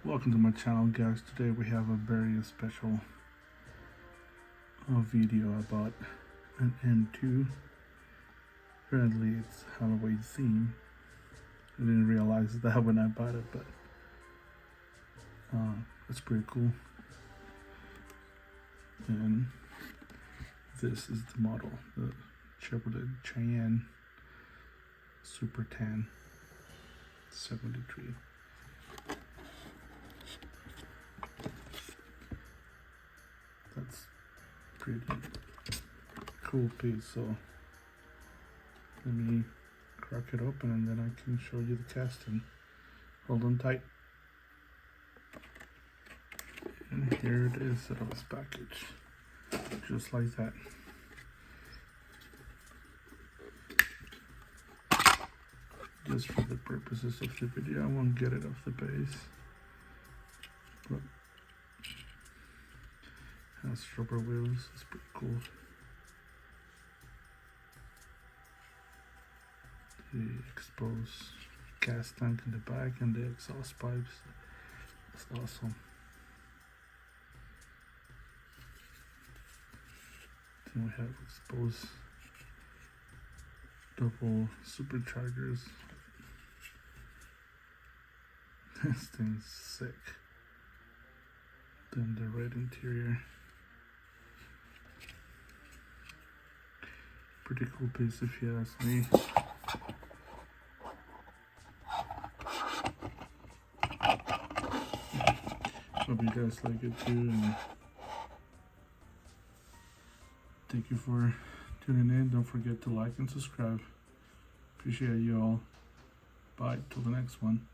Welcome to my channel, guys. Today we have a very special video about an M2. Apparently it's Halloween theme. I didn't realize that when I bought it, but it's pretty cool. And this is the model, the Chevrolet Cheyenne Super Tan 73. That's pretty cool piece, so let me crack it open and then I can show you the casting. Hold on tight. And here it is out of its package, just like that. Just for the purposes of the video, I won't get it off the base, but has rubber wheels. It's pretty cool. The exposed gas tank in the back and the exhaust pipes. That's awesome. Then we have exposed double superchargers. This thing's sick. Then the red interior. Pretty cool piece if you ask me. Hope you guys like it too, and thank you for tuning in. Don't forget to like and subscribe. Appreciate you all. Bye till the next one.